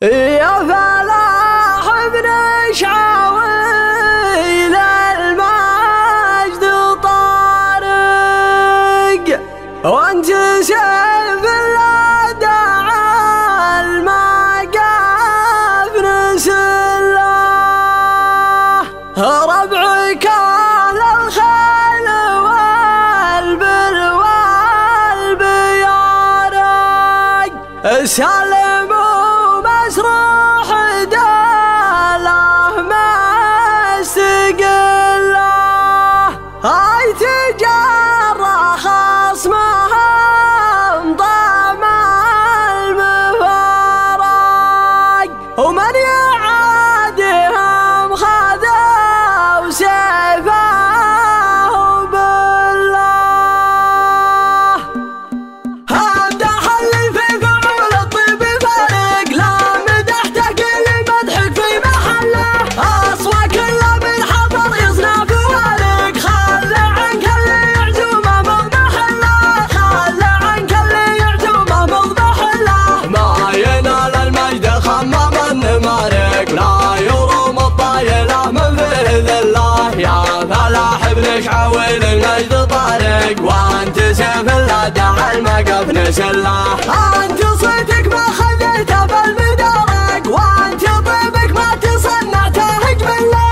يا فلاح ابن شعويل المجد طارق، وانت سيف الوداع المقاف نسله، ربعك اهل الخيل والبل والبيارق، سلم مسروح داله ما استقله، هاي تجرى خصمهم طعم المفارق، ومن يعادهم خذوا سيفه بالله. امدح اللي في فعول الطيب فارق، لا مدحته كل مدحك في محله، اصوى كله من حضر يصنع فوارق، خل عنك اللي يعزومه مضمح له، خل عنك اللي يعزومه مضمح له، ما ينال المجد خمام النمارق، لا يروم الطايله من فيه ذله، يا فلاح ابن شعويل المجد طارق، وانت سيف الوداع المقاف نسله، انت صيتك ما خذيته بالمدارق، وانت طيبك ما تصنعته اجمله،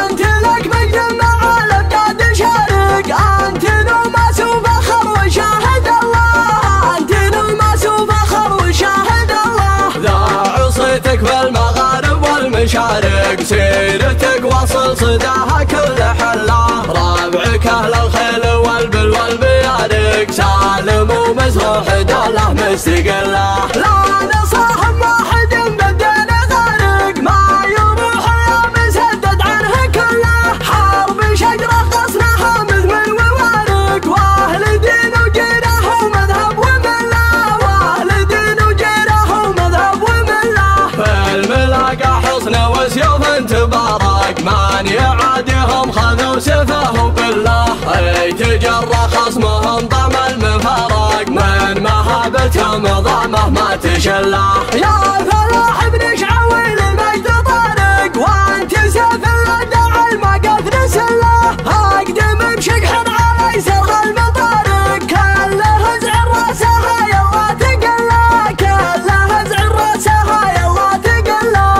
انت لك مجد مع الابداد شارق، انت نوماس وفخر وشاهد الله، انت نوماس وفخر وشاهد الله، ذاع صيتك بالمغارب والمشارق، سيرتك وصل صداها كل حله، ربعك اهل الخيل والبل والبيارق، سالم ومسروح دوله مستقله، لا نصاحب واحد بالدين غارق، ما يروح يا مسدد عنه كله، حرب شجره قصرها مثمن ووارق، واهل دين وجيره ومذهب ومله، واهل دين وجيره ومذهب ومله، في الملاقى حصن وسيوف تبارك، من يعاديهم خذوا سيفه بالله، اي تجرى خصمهم طعم المفارق، من مهابتهم ضامه ما تشله، يا فلاح ابن شعويل المجد طارق، وانت سيف الوداع المقاف نسله، اقدم بشقح على يسر المطارق، كله زعر راسها يلا تقله، كله زعر راسها يلا تقله،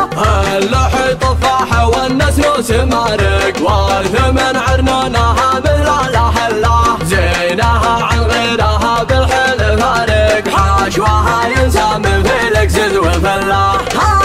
اللحي طفاحه والنسنوس مارق، والثمن عرنونها مثل الاهله، زينها عن غيرها بالحيل فارق، حاشوها ينسى من فيلك زد وفله،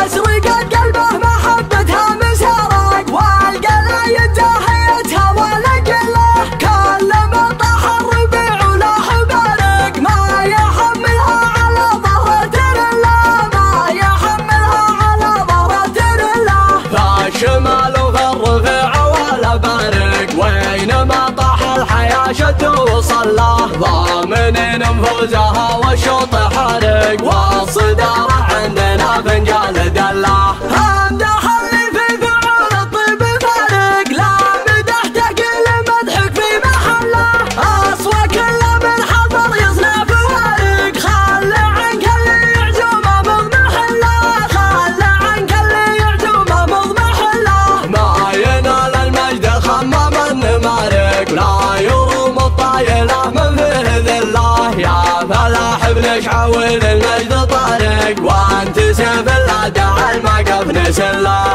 اسرقت قلبه محبتها مسارق، والقلة يتهيتها ولا قله، كل من طاح الربيع ولاح بارق، ما يحملها على ظهره ترله، ما يحملها على ظهره ترله، فالشمال وفي الرفيع ولا بارق، وينما طاح الحياة شد وصل له، ضامنين نفوزها والشوط حارق، والصدارة عندنا فنجال دله، امدح اللي في فعول الطيب فارق، لا مدحته كل مدحك في محله، اصوى كله من حضر يصنع فوارق، خل عنك اللي يعزومه مضمح له، خل عنك اللي يعزومه مضمح له، ما ينال المجد خمام النمارق، لا يروم الطايله من فيه ذله، يا فلاح ابن شعويل المجد طارق، وانت سيف الوداع المقاف نسله،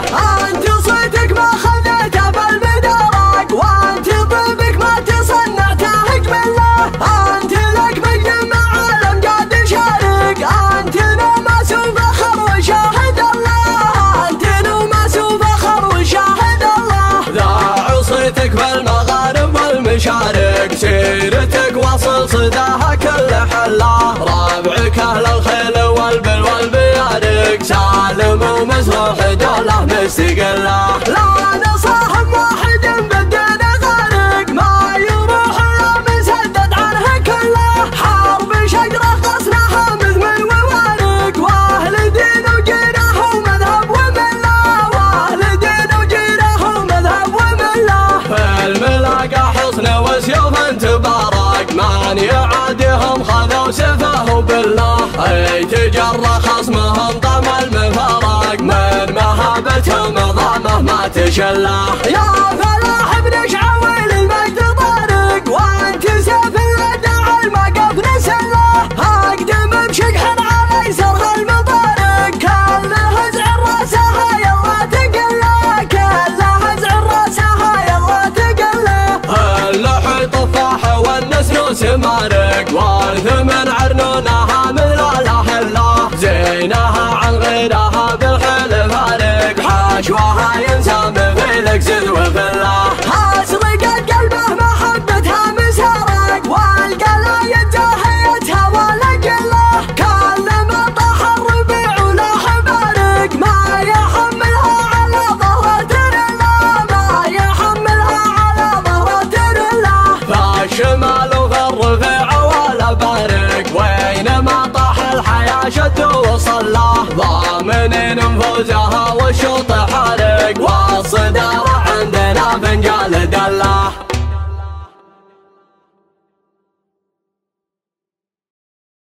انت صيتك ما خذيته بالمدارق، وانت طيبك ما تصنعته اجمله، انت لك مجد مع الامجاد شارق، انت نوماس وفخر وشاهد الله، انت نوماس وفخر وشاهد الله، ذاع صيتك بالمغارب والمشارق، سيرتك وصل صداها كل حله، ربعك اهل الخيل والبل والبيارق، سالم ومسروح دوله مستقله، لا نصاحب واحد بالدين غارق، ما يروح يا مسدد عنه كله، حرب شجره قصرها مثمن ووارق، واهل دين وجيره ومذهب ومله، واهل دين وجيره ومذهب ومله، في الملاقى حصن وسيوف تبارك، من يعاديهم خذوا سيفه بالله، اي تجرى خصمهم طعم المفارق، ما تشله. يا فلاح بن شعويل المجد طارق وانت سيف الوداع المقف نسله. اقدم بشقح على يسرها المطارق كله زعر راسها يلا تقله. كله زعر راسها يلا تقله. اللحي طفاح والنسر سمارق والثمن عرنونها مثل الاحله. زينها عن غيرها بالحل فارق حاشوها ينسام في الكسد وفله. اسرقت قلبه محبتها مسارق والقلايد جاهيتها ولا قله. كل ما طاح الربيع ولاح بارق ما يحملها على ظهره ترله. ما يحملها على ظهره ترله. فالشمال وفي الرفيع ولا بارق وينما طاح الحياة شد وصل له. ضامنين نفوزها والشوط